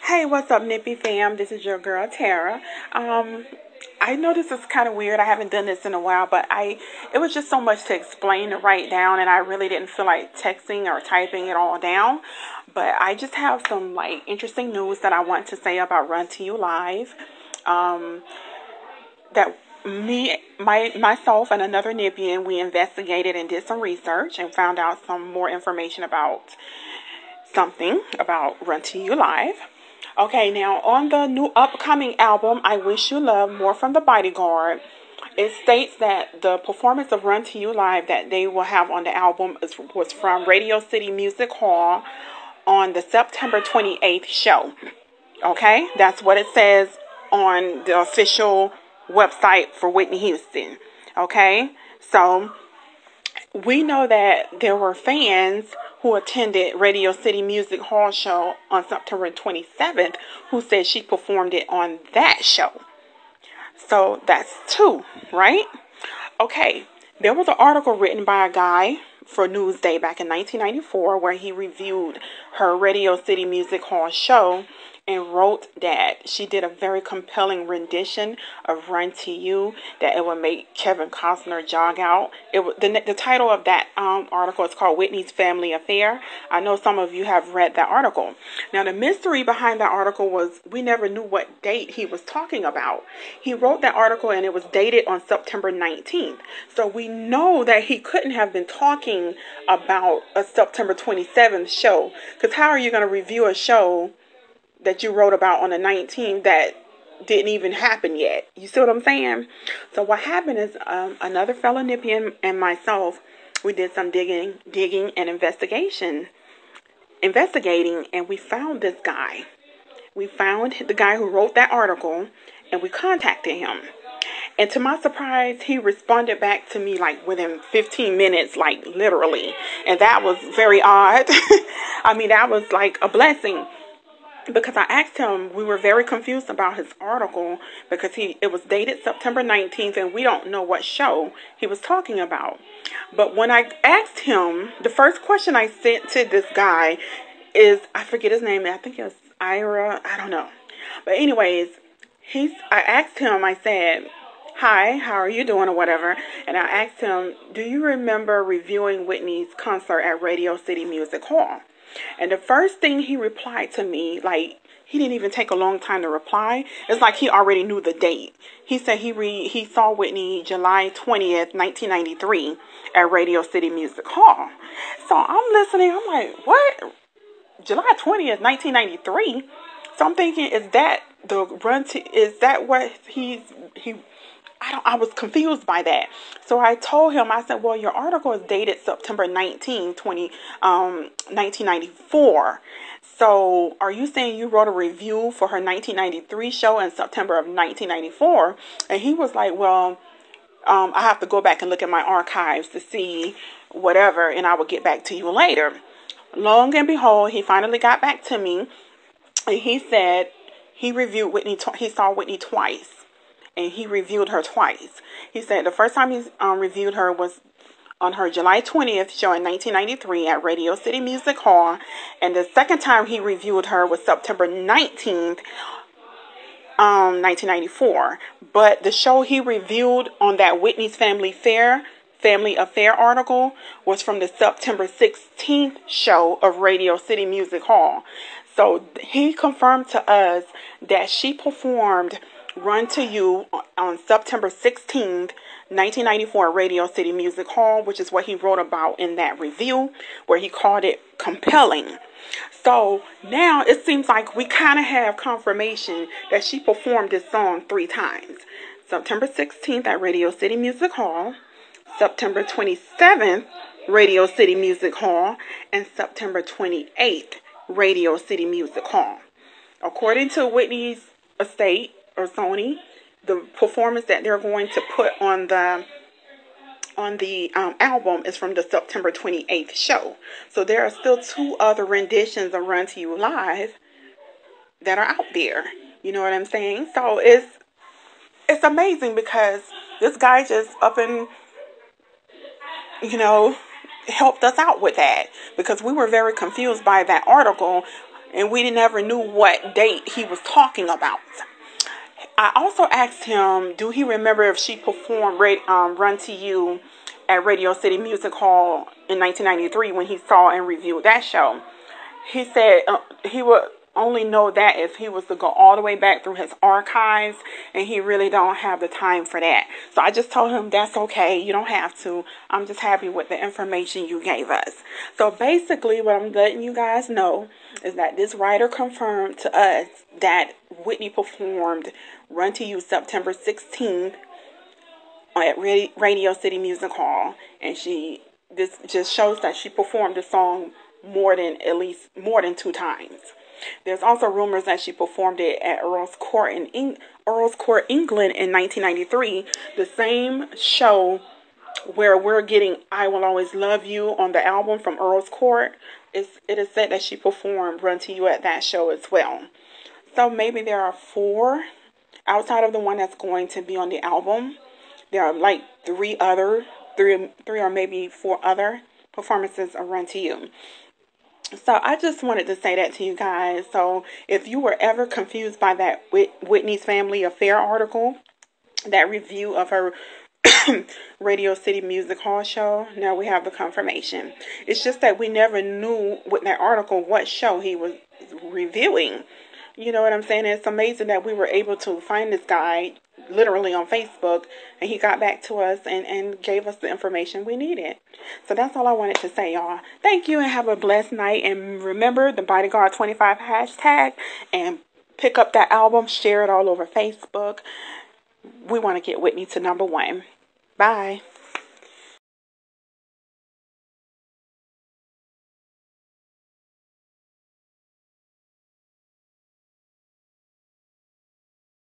Hey, what's up, Nippy fam? This is your girl Tara. I know this is kind of weird. I haven't done this in a while, but it was just so much to explain to write down, and I really didn't feel like texting or typing it all down. But I just have some interesting news that I want to say about Run to You Live. That myself and another Nippian, we investigated and did some research and found out some more information about something about Run to You Live. Okay, now on the new upcoming album, I Wish You Love, More from the Bodyguard, it states that the performance of Run to You Live that they will have on the album was from Radio City Music Hall on the September 28th show. Okay, that's what it says on the official website for Whitney Houston. Okay, so we know that there were fans who attended Radio City Music Hall show on September 27th who said she performed it on that show. So that's two, right? Okay, there was an article written by a guy for Newsday back in 1994 where he reviewed her Radio City Music Hall show and wrote that she did a very compelling rendition of Run to You, that it would make Kevin Costner jog out. The title of that article is called Whitney's Family Affair. I know some of you have read that article. Now, the mystery behind that article was we never knew what date he was talking about. He wrote that article and it was dated on September 19th. So we know that he couldn't have been talking about a September 27th show, because how are you going to review a show that you wrote about on the 19th that didn't even happen yet? You see what I'm saying? So what happened is another fellow Nippian and myself, we did some digging and investigating, and we found this guy. We found the guy who wrote that article, and we contacted him. And to my surprise, he responded back to me within 15 minutes, literally. And that was very odd. I mean, that was a blessing. Because I asked him, we were very confused about his article because it was dated September 19th and we don't know what show he was talking about. But when I asked him, the first question I sent to this guy is, I forget his name, I think it was Ira, I don't know. But anyways, I asked him, I said, "Hi, how are you doing?" or whatever. And I asked him, "Do you remember reviewing Whitney's concert at Radio City Music Hall?" And the first thing he replied to me, he didn't even take a long time to reply. It's like he already knew the date. He said he saw Whitney July 20th, 1993 at Radio City Music Hall. So I'm listening. I'm like, what? July 20th, 1993? So I'm thinking, is that what I was confused by that. So I told him, I said, well, your article is dated September 1994. So are you saying you wrote a review for her 1993 show in September of 1994? And he was like, well, I have to go back and look at my archives to see whatever, and I will get back to you later. Long and behold, he finally got back to me, and he said he reviewed Whitney. He saw Whitney twice. And he reviewed her twice. He said the first time he reviewed her was on her July 20th show in 1993 at Radio City Music Hall. And the second time he reviewed her was September 19th, 1994. But the show he reviewed on that Whitney's Family Affair article was from the September 16th show of Radio City Music Hall. So he confirmed to us that she performed Run to You on September 16th, 1994 at Radio City Music Hall, which is what he wrote about in that review, where he called it compelling. So now it seems like we kind of have confirmation that she performed this song 3 times. September 16th at Radio City Music Hall, September 27th, Radio City Music Hall, and September 28th, Radio City Music Hall. According to Whitney's estate, or Sony, the performance that they're going to put on the album is from the September 28th show. So there are still 2 other renditions of Run to You Live that are out there. You know what I'm saying? So it's amazing because this guy just up and helped us out with that, because we were very confused by that article. and we never knew what date he was talking about. I also asked him, do he remember if she performed Run to You at Radio City Music Hall in 1993 when he saw and reviewed that show. He said he would only know that if he was to go all the way back through his archives, and he really don't have the time for that. So I just told him that's okay. You don't have to. I'm just happy with the information you gave us. So basically what I'm letting you guys know is that this writer confirmed to us that Whitney performed Run to You September 16th at Radio City Music Hall, and this just shows that she performed the song more than 2 times. There's also rumors that she performed it at Earl's Court England in 1993, the same show where we're getting I Will Always Love You on the album from Earl's Court. It is said that she performed Run to You at that show as well. So maybe there are 4 outside of the one that's going to be on the album. There are like 3 or maybe 4 other performances of Run to You. So I just wanted to say that to you guys. So if you were ever confused by that Whitney's Family Affair article, that review of her Radio City Music Hall show, now we have the confirmation. It's just that we never knew with that article what show he was reviewing. You know what I'm saying? It's amazing that we were able to find this guy literally on Facebook, and he got back to us and gave us the information we needed. So that's all I wanted to say, y'all. Thank you and have a blessed night. And remember the Bodyguard 25 hashtag, and pick up that album, share it all over Facebook. We want to get Whitney to #1. Bye.